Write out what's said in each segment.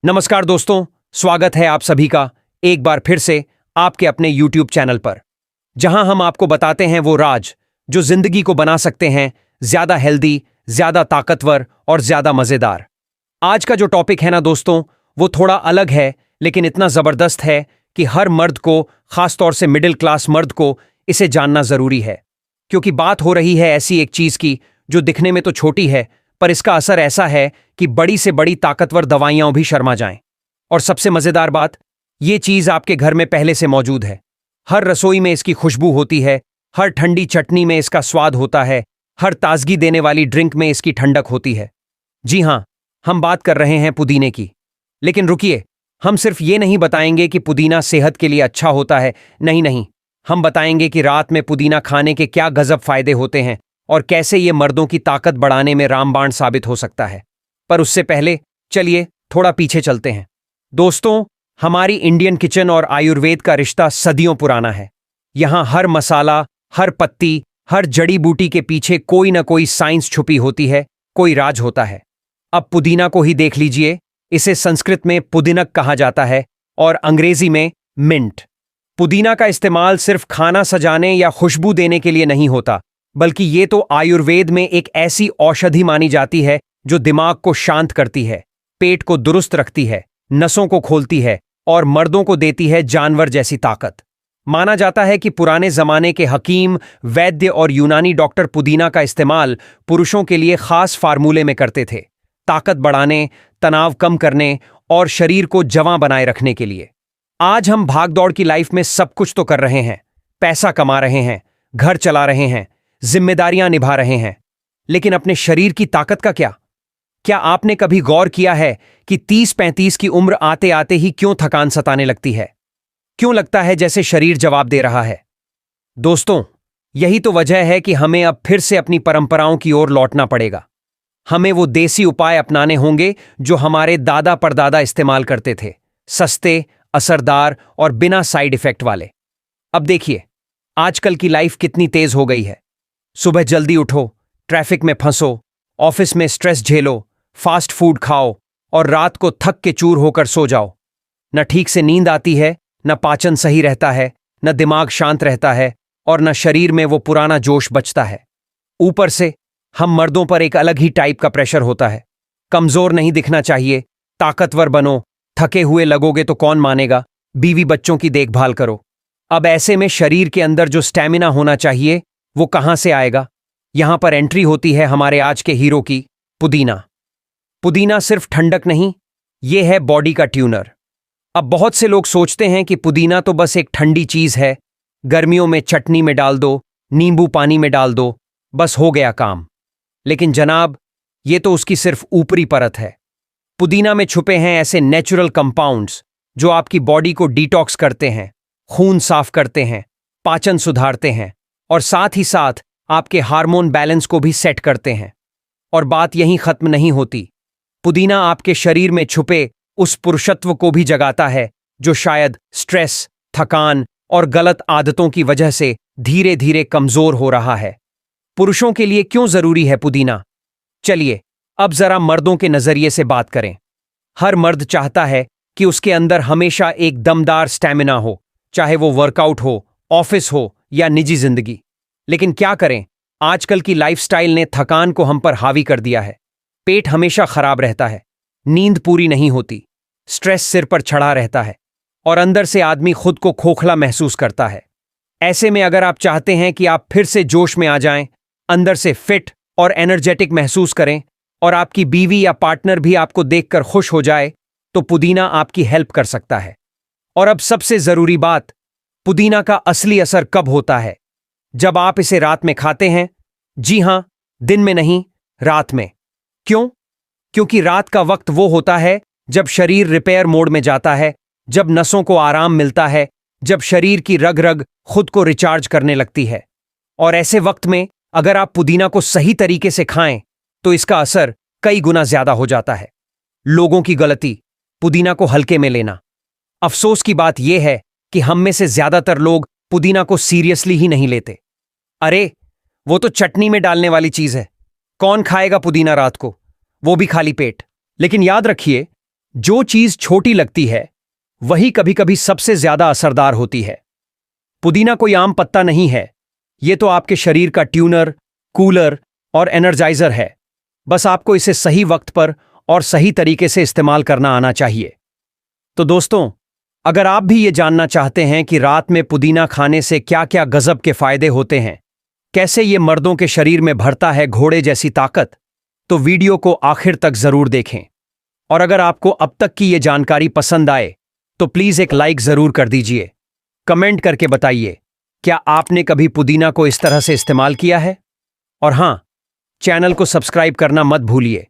नमस्कार दोस्तों, स्वागत है आप सभी का एक बार फिर से आपके अपने YouTube चैनल पर, जहां हम आपको बताते हैं वो राज जो जिंदगी को बना सकते हैं ज्यादा हेल्दी, ज्यादा ताकतवर और ज्यादा मजेदार। आज का जो टॉपिक है ना दोस्तों, वो थोड़ा अलग है, लेकिन इतना जबरदस्त है कि हर मर्द को, खासतौर से मिडिल क्लास मर्द को, इसे जानना जरूरी है। क्योंकि बात हो रही है ऐसी एक चीज की जो दिखने में तो छोटी है, पर इसका असर ऐसा है कि बड़ी से बड़ी ताकतवर दवाइयां भी शर्मा जाएं। और सबसे मजेदार बात, ये चीज आपके घर में पहले से मौजूद है। हर रसोई में इसकी खुशबू होती है, हर ठंडी चटनी में इसका स्वाद होता है, हर ताजगी देने वाली ड्रिंक में इसकी ठंडक होती है। जी हां, हम बात कर रहे हैं पुदीने की। लेकिन रुकिए, हम सिर्फ ये नहीं बताएंगे कि पुदीना सेहत के लिए अच्छा होता है। नहीं नहीं, हम बताएंगे कि रात में पुदीना खाने के क्या गजब फायदे होते हैं और कैसे ये मर्दों की ताकत बढ़ाने में रामबाण साबित हो सकता है। पर उससे पहले चलिए थोड़ा पीछे चलते हैं। दोस्तों, हमारी इंडियन किचन और आयुर्वेद का रिश्ता सदियों पुराना है। यहां हर मसाला, हर पत्ती, हर जड़ी बूटी के पीछे कोई ना कोई साइंस छुपी होती है, कोई राज होता है। अब पुदीना को ही देख लीजिए। इसे संस्कृत में पुदीनक कहा जाता है और अंग्रेजी में मिंट। पुदीना का इस्तेमाल सिर्फ खाना सजाने या खुशबू देने के लिए नहीं होता, बल्कि ये तो आयुर्वेद में एक ऐसी औषधि मानी जाती है जो दिमाग को शांत करती है, पेट को दुरुस्त रखती है, नसों को खोलती है और मर्दों को देती है जानवर जैसी ताकत। माना जाता है कि पुराने जमाने के हकीम, वैद्य और यूनानी डॉक्टर पुदीना का इस्तेमाल पुरुषों के लिए खास फार्मूले में करते थे, ताकत बढ़ाने, तनाव कम करने और शरीर को जवां बनाए रखने के लिए। आज हम भागदौड़ की लाइफ में सब कुछ तो कर रहे हैं, पैसा कमा रहे हैं, घर चला रहे हैं, जिम्मेदारियां निभा रहे हैं, लेकिन अपने शरीर की ताकत का क्या? क्या आपने कभी गौर किया है कि 30-35 की उम्र आते आते ही क्यों थकान सताने लगती है? क्यों लगता है जैसे शरीर जवाब दे रहा है? दोस्तों, यही तो वजह है कि हमें अब फिर से अपनी परंपराओं की ओर लौटना पड़ेगा। हमें वो देसी उपाय अपनाने होंगे जो हमारे दादा परदादा इस्तेमाल करते थे, सस्ते, असरदार और बिना साइड इफेक्ट वाले। अब देखिए, आजकल की लाइफ कितनी तेज हो गई है। सुबह जल्दी उठो, ट्रैफिक में फंसो, ऑफिस में स्ट्रेस झेलो, फास्ट फूड खाओ और रात को थक के चूर होकर सो जाओ। न ठीक से नींद आती है, न पाचन सही रहता है, न दिमाग शांत रहता है और न शरीर में वो पुराना जोश बचता है। ऊपर से हम मर्दों पर एक अलग ही टाइप का प्रेशर होता है। कमजोर नहीं दिखना चाहिए, ताकतवर बनो, थके हुए लगोगे तो कौन मानेगा, बीवी बच्चों की देखभाल करो। अब ऐसे में शरीर के अंदर जो स्टैमिना होना चाहिए वो कहां से आएगा? यहां पर एंट्री होती है हमारे आज के हीरो की, पुदीना। पुदीना सिर्फ ठंडक नहीं, ये है बॉडी का ट्यूनर। अब बहुत से लोग सोचते हैं कि पुदीना तो बस एक ठंडी चीज है, गर्मियों में चटनी में डाल दो, नींबू पानी में डाल दो, बस हो गया काम। लेकिन जनाब, ये तो उसकी सिर्फ ऊपरी परत है। पुदीना में छुपे हैं ऐसे नेचुरल कंपाउंड्स जो आपकी बॉडी को डिटॉक्स करते हैं, खून साफ करते हैं, पाचन सुधारते हैं और साथ ही साथ आपके हार्मोन बैलेंस को भी सेट करते हैं। और बात यहीं खत्म नहीं होती। पुदीना आपके शरीर में छुपे उस पुरुषत्व को भी जगाता है जो शायद स्ट्रेस, थकान और गलत आदतों की वजह से धीरे धीरे कमजोर हो रहा है। पुरुषों के लिए क्यों जरूरी है पुदीना? चलिए अब जरा मर्दों के नजरिए से बात करें। हर मर्द चाहता है कि उसके अंदर हमेशा एक दमदार स्टैमिना हो, चाहे वो वर्कआउट हो, ऑफिस हो या निजी जिंदगी। लेकिन क्या करें, आजकल की लाइफस्टाइल ने थकान को हम पर हावी कर दिया है। पेट हमेशा खराब रहता है, नींद पूरी नहीं होती, स्ट्रेस सिर पर चढ़ा रहता है और अंदर से आदमी खुद को खोखला महसूस करता है। ऐसे में अगर आप चाहते हैं कि आप फिर से जोश में आ जाएं, अंदर से फिट और एनर्जेटिक महसूस करें और आपकी बीवी या पार्टनर भी आपको देखकर खुश हो जाए, तो पुदीना आपकी हेल्प कर सकता है। और अब सबसे जरूरी बात, पुदीना का असली असर कब होता है? जब आप इसे रात में खाते हैं। जी हां, दिन में नहीं, रात में। क्यों? क्योंकि रात का वक्त वो होता है जब शरीर रिपेयर मोड में जाता है, जब नसों को आराम मिलता है, जब शरीर की रग रग खुद को रिचार्ज करने लगती है। और ऐसे वक्त में अगर आप पुदीना को सही तरीके से खाएं तो इसका असर कई गुना ज्यादा हो जाता है। लोगों की गलती, पुदीना को हल्के में लेना। अफसोस की बात यह है कि हम में से ज्यादातर लोग पुदीना को सीरियसली ही नहीं लेते। अरे, वो तो चटनी में डालने वाली चीज है, कौन खाएगा पुदीना रात को, वो भी खाली पेट। लेकिन याद रखिए, जो चीज छोटी लगती है वही कभी कभी सबसे ज्यादा असरदार होती है। पुदीना कोई आम पत्ता नहीं है, ये तो आपके शरीर का ट्यूनर, कूलर और एनर्जाइजर है। बस आपको इसे सही वक्त पर और सही तरीके से इस्तेमाल करना आना चाहिए। तो दोस्तों, अगर आप भी ये जानना चाहते हैं कि रात में पुदीना खाने से क्या क्या गजब के फायदे होते हैं, कैसे ये मर्दों के शरीर में भरता है घोड़े जैसी ताकत, तो वीडियो को आखिर तक जरूर देखें। और अगर आपको अब तक की ये जानकारी पसंद आए तो प्लीज एक लाइक जरूर कर दीजिए। कमेंट करके बताइए, क्या आपने कभी पुदीना को इस तरह से इस्तेमाल किया है? और हां, चैनल को सब्सक्राइब करना मत भूलिए,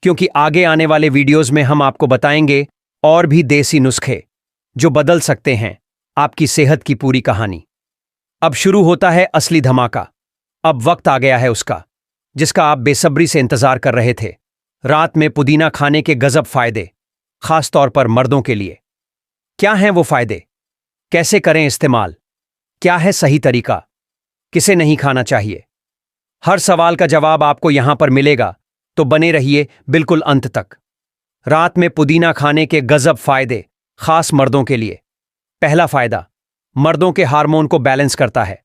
क्योंकि आगे आने वाले वीडियोस में हम आपको बताएंगे और भी देसी नुस्खे जो बदल सकते हैं आपकी सेहत की पूरी कहानी। अब शुरू होता है असली धमाका। अब वक्त आ गया है उसका, जिसका आप बेसब्री से इंतजार कर रहे थे। रात में पुदीना खाने के गजब फायदे, खास तौर पर मर्दों के लिए। क्या हैं वो फायदे? कैसे करें इस्तेमाल? क्या है सही तरीका? किसे नहीं खाना चाहिए? हर सवाल का जवाब आपको यहां पर मिलेगा, तो बने रहिए बिल्कुल अंत तक। रात में पुदीना खाने के गजब फायदे, खास मर्दों के लिए। पहला फायदा, मर्दों के हार्मोन को बैलेंस करता है।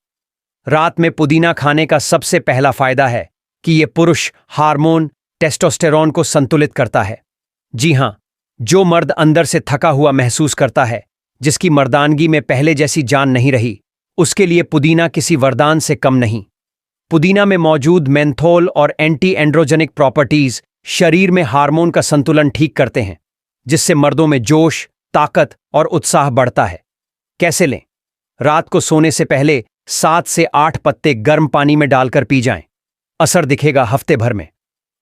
रात में पुदीना खाने का सबसे पहला फायदा है कि यह पुरुष हार्मोन टेस्टोस्टेरोन को संतुलित करता है। जी हां, जो मर्द अंदर से थका हुआ महसूस करता है, जिसकी मर्दानगी में पहले जैसी जान नहीं रही, उसके लिए पुदीना किसी वरदान से कम नहीं। पुदीना में मौजूद मेंथोल और एंटी एंड्रोजेनिक प्रॉपर्टीज शरीर में हार्मोन का संतुलन ठीक करते हैं, जिससे मर्दों में जोश, ताकत और उत्साह बढ़ता है। कैसे लें? रात को सोने से पहले 7 से 8 पत्ते गर्म पानी में डालकर पी जाएं। असर दिखेगा हफ्ते भर में।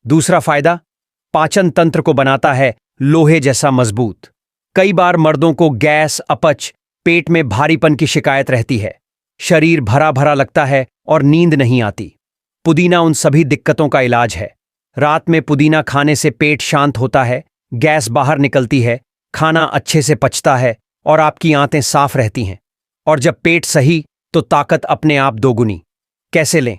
दूसरा फायदा, पाचन तंत्र को बनाता है लोहे जैसा मजबूत। कई बार मर्दों को गैस, अपच, पेट में भारीपन की शिकायत रहती है, शरीर भरा भरा लगता है और नींद नहीं आती। पुदीना उन सभी दिक्कतों का इलाज है। रात में पुदीना खाने से पेट शांत होता है, गैस बाहर निकलती है, खाना अच्छे से पचता है और आपकी आंतें साफ रहती हैं। और जब पेट सही, तो ताकत अपने आप दोगुनी। कैसे लें?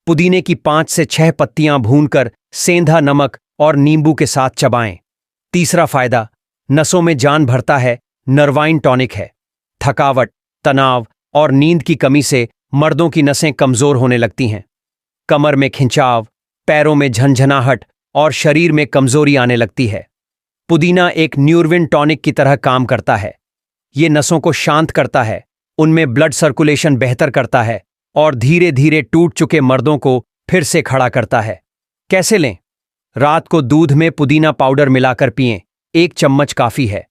पुदीने की 5 से 6 पत्तियां भूनकर सेंधा नमक और नींबू के साथ चबाएं। तीसरा फायदा, नसों में जान भरता है, नर्वाइन टॉनिक है। थकावट, तनाव और नींद की कमी से मर्दों की नसें कमजोर होने लगती हैं। कमर में खिंचाव, पैरों में झंझनाहट और शरीर में कमजोरी आने लगती है। पुदीना एक न्यूरविन टॉनिक की तरह काम करता है। ये नसों को शांत करता है, उनमें ब्लड सर्कुलेशन बेहतर करता है और धीरे धीरे टूट चुके मर्दों को फिर से खड़ा करता है। कैसे लें? रात को दूध में पुदीना पाउडर मिलाकर पिएं, 1 चम्मच काफी है।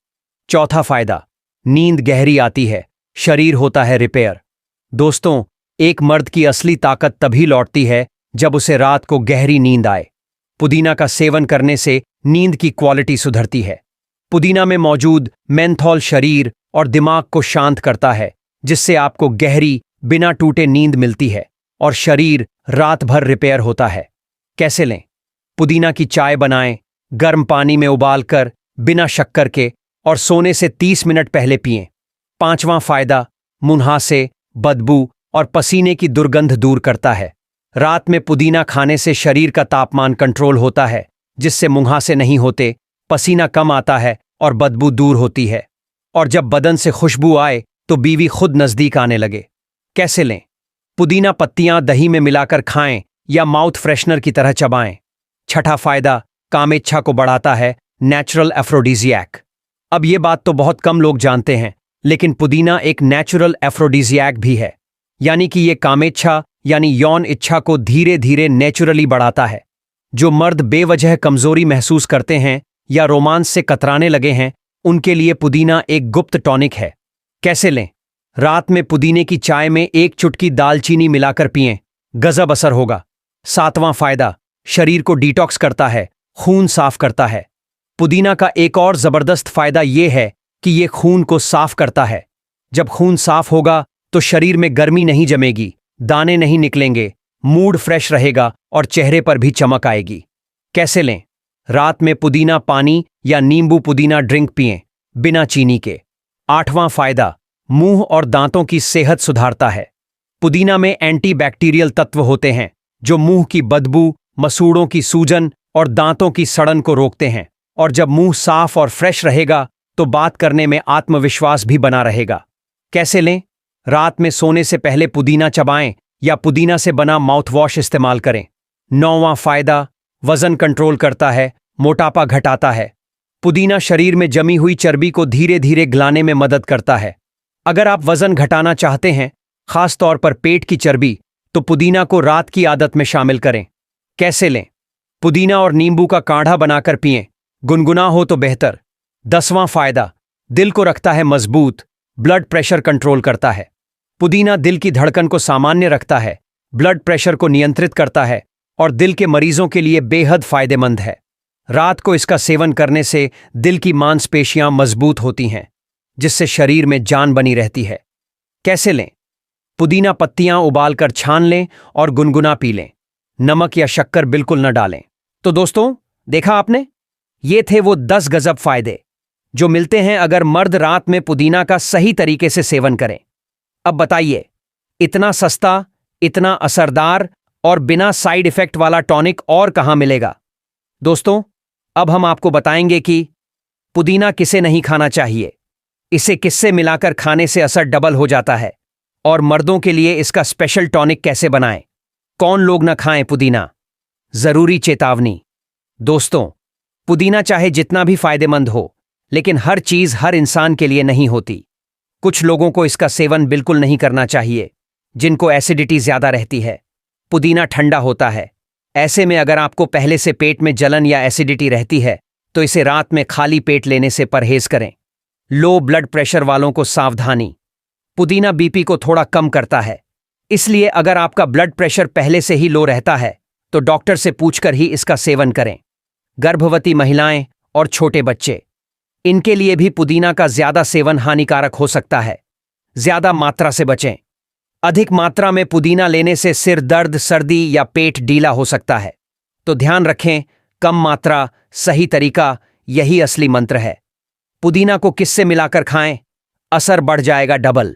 चौथा फायदा, नींद गहरी आती है, शरीर होता है रिपेयर। दोस्तों, एक मर्द की असली ताकत तभी लौटती है जब उसे रात को गहरी नींद आए। पुदीना का सेवन करने से नींद की क्वालिटी सुधरती है। पुदीना में मौजूद मेंथोल शरीर और दिमाग को शांत करता है, जिससे आपको गहरी, बिना टूटे नींद मिलती है और शरीर रात भर रिपेयर होता है। कैसे लें? पुदीना की चाय बनाएं, गर्म पानी में उबालकर, बिना शक्कर के, और सोने से 30 मिनट पहले पिएं। पांचवां फायदा, मुंहासे, बदबू और पसीने की दुर्गंध दूर करता है। रात में पुदीना खाने से शरीर का तापमान कंट्रोल होता है, जिससे मुंहासे नहीं होते, पसीना कम आता है और बदबू दूर होती है। और जब बदन से खुशबू आए तो बीवी खुद नजदीक आने लगे। कैसे लें? पुदीना पत्तियां दही में मिलाकर खाएं या माउथ फ्रेशनर की तरह चबाएं। छठा फायदा, कामेच्छा को बढ़ाता है, नेचुरल एफ्रोडीजियक। अब ये बात तो बहुत कम लोग जानते हैं, लेकिन पुदीना एक नेचुरल एफ्रोडीजियक भी है। यानी कि ये कामेच्छा यानी यौन इच्छा को धीरे धीरे नेचुरली बढ़ाता है। जो मर्द बेवजह कमजोरी महसूस करते हैं या रोमांस से कतराने लगे हैं, उनके लिए पुदीना एक गुप्त टॉनिक है। कैसे लें? रात में पुदीने की चाय में 1 चुटकी दालचीनी मिलाकर पिएं, गजब असर होगा। सातवां फायदा, शरीर को डिटॉक्स करता है, खून साफ करता है। पुदीना का एक और जबरदस्त फायदा यह है कि यह खून को साफ करता है। जब खून साफ होगा तो शरीर में गर्मी नहीं जमेगी, दाने नहीं निकलेंगे, मूड फ्रेश रहेगा और चेहरे पर भी चमक आएगी। कैसे लें? रात में पुदीना पानी या नींबू पुदीना ड्रिंक पिएं, बिना चीनी के। आठवां फायदा, मुंह और दांतों की सेहत सुधारता है। पुदीना में एंटीबैक्टीरियल तत्व होते हैं जो मुंह की बदबू, मसूड़ों की सूजन और दांतों की सड़न को रोकते हैं। और जब मुंह साफ और फ्रेश रहेगा तो बात करने में आत्मविश्वास भी बना रहेगा। कैसे लें? रात में सोने से पहले पुदीना चबाएं या पुदीना से बना माउथवॉश इस्तेमाल करें। 9वां फायदा, वजन कंट्रोल करता है, मोटापा घटाता है। पुदीना शरीर में जमी हुई चर्बी को धीरे धीरे गलाने में मदद करता है। अगर आप वजन घटाना चाहते हैं, खास तौर पर पेट की चर्बी, तो पुदीना को रात की आदत में शामिल करें। कैसे लें? पुदीना और नींबू का काढ़ा बनाकर पिएं, गुनगुना हो तो बेहतर। 10वां फायदा, दिल को रखता है मजबूत, ब्लड प्रेशर कंट्रोल करता है। पुदीना दिल की धड़कन को सामान्य रखता है, ब्लड प्रेशर को नियंत्रित करता है और दिल के मरीजों के लिए बेहद फायदेमंद है। रात को इसका सेवन करने से दिल की मांसपेशियां मजबूत होती हैं, जिससे शरीर में जान बनी रहती है। कैसे लें? पुदीना पत्तियां उबालकर छान लें और गुनगुना पी लें। नमक या शक्कर बिल्कुल न डालें। तो दोस्तों, देखा आपने? ये थे वो 10 गजब फायदे जो मिलते हैं अगर मर्द रात में पुदीना का सही तरीके से सेवन करें। अब बताइए, इतना सस्ता, इतना असरदार और बिना साइड इफेक्ट वाला टॉनिक और कहां मिलेगा? दोस्तों, अब हम आपको बताएंगे कि पुदीना किसे नहीं खाना चाहिए, इसे किससे मिलाकर खाने से असर डबल हो जाता है, और मर्दों के लिए इसका स्पेशल टॉनिक कैसे बनाएं। कौन लोग न खाएं पुदीना? जरूरी चेतावनी। दोस्तों, पुदीना चाहे जितना भी फायदेमंद हो, लेकिन हर चीज हर इंसान के लिए नहीं होती। कुछ लोगों को इसका सेवन बिल्कुल नहीं करना चाहिए, जिनको एसिडिटी ज्यादा रहती है। पुदीना ठंडा होता है, ऐसे में अगर आपको पहले से पेट में जलन या एसिडिटी रहती है तो इसे रात में खाली पेट लेने से परहेज करें। लो ब्लड प्रेशर वालों को सावधानी, पुदीना बीपी को थोड़ा कम करता है, इसलिए अगर आपका ब्लड प्रेशर पहले से ही लो रहता है तो डॉक्टर से पूछकर ही इसका सेवन करें। गर्भवती महिलाएं और छोटे बच्चे, इनके लिए भी पुदीना का ज्यादा सेवन हानिकारक हो सकता है। ज्यादा मात्रा से बचें। अधिक मात्रा में पुदीना लेने से सिर दर्द, सर्दी या पेट ढीला हो सकता है। तो ध्यान रखें, कम मात्रा, सही तरीका, यही असली मंत्र है। पुदीना को किससे मिलाकर खाएं? असर बढ़ जाएगा डबल।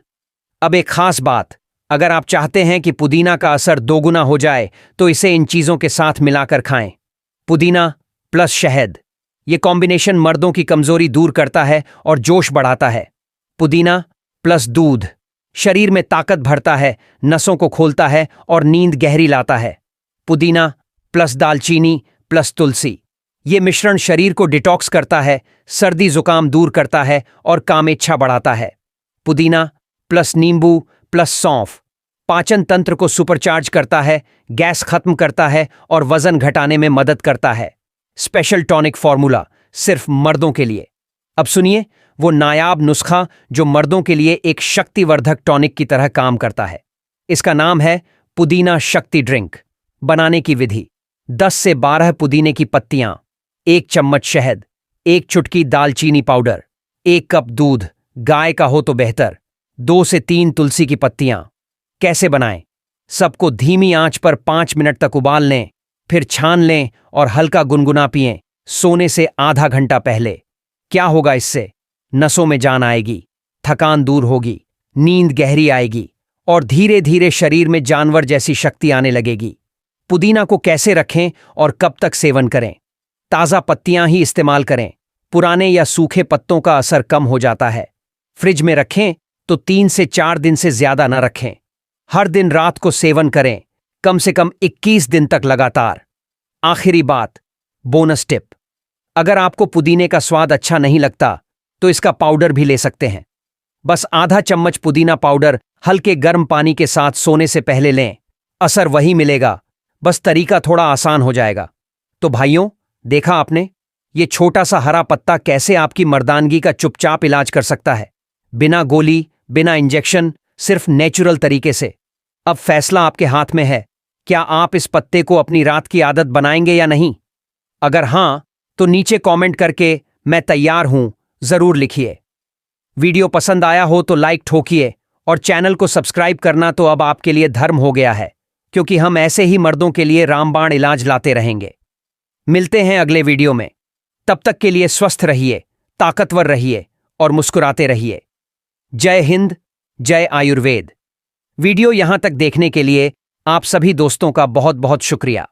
अब एक खास बात, अगर आप चाहते हैं कि पुदीना का असर दोगुना हो जाए तो इसे इन चीजों के साथ मिलाकर खाएं। पुदीना प्लस शहद, ये कॉम्बिनेशन मर्दों की कमजोरी दूर करता है और जोश बढ़ाता है। पुदीना प्लस दूध शरीर में ताकत भरता है, नसों को खोलता है और नींद गहरी लाता है। पुदीना प्लस दालचीनी प्लस तुलसी, ये मिश्रण शरीर को डिटॉक्स करता है, सर्दी जुकाम दूर करता है और कामेच्छा बढ़ाता है। पुदीना प्लस नींबू प्लस सौंफ पाचन तंत्र को सुपरचार्ज करता है, गैस खत्म करता है और वजन घटाने में मदद करता है। स्पेशल टॉनिक फॉर्मूला सिर्फ मर्दों के लिए। अब सुनिए वो नायाब नुस्खा जो मर्दों के लिए एक शक्तिवर्धक टॉनिक की तरह काम करता है। इसका नाम है पुदीना शक्ति ड्रिंक। बनाने की विधि: 10 से 12 पुदीने की पत्तियां, 1 चम्मच शहद, 1 चुटकी दालचीनी पाउडर, 1 कप दूध, गाय का हो तो बेहतर, 2 से 3 तुलसी की पत्तियां। कैसे बनाएं? सबको धीमी आंच पर 5 मिनट तक उबाल लें, फिर छान लें और हल्का गुनगुना पिएं सोने से आधा घंटा पहले। क्या होगा इससे? नसों में जान आएगी, थकान दूर होगी, नींद गहरी आएगी और धीरे धीरे शरीर में जानवर जैसी शक्ति आने लगेगी। पुदीना को कैसे रखें और कब तक सेवन करें? ताज़ा पत्तियां ही इस्तेमाल करें, पुराने या सूखे पत्तों का असर कम हो जाता है। फ्रिज में रखें तो 3 से 4 दिन से ज्यादा न रखें। हर दिन रात को सेवन करें, कम से कम 21 दिन तक लगातार। आखिरी बात, बोनस टिप: अगर आपको पुदीने का स्वाद अच्छा नहीं लगता तो इसका पाउडर भी ले सकते हैं। बस आधा चम्मच पुदीना पाउडर हल्के गर्म पानी के साथ सोने से पहले लें, असर वही मिलेगा, बस तरीका थोड़ा आसान हो जाएगा। तो भाइयों, देखा आपने, ये छोटा सा हरा पत्ता कैसे आपकी मर्दानगी का चुपचाप इलाज कर सकता है, बिना गोली, बिना इंजेक्शन, सिर्फ नेचुरल तरीके से। अब फैसला आपके हाथ में है, क्या आप इस पत्ते को अपनी रात की आदत बनाएंगे या नहीं? अगर हां, तो नीचे कमेंट करके मैं तैयार हूं जरूर लिखिए। वीडियो पसंद आया हो तो लाइक ठोकिए और चैनल को सब्सक्राइब करना तो अब आपके लिए धर्म हो गया है, क्योंकि हम ऐसे ही मर्दों के लिए रामबाण इलाज लाते रहेंगे। मिलते हैं अगले वीडियो में, तब तक के लिए स्वस्थ रहिए, ताकतवर रहिए और मुस्कुराते रहिए। जय हिंद, जय आयुर्वेद। वीडियो यहां तक देखने के लिए आप सभी दोस्तों का बहुत बहुत शुक्रिया।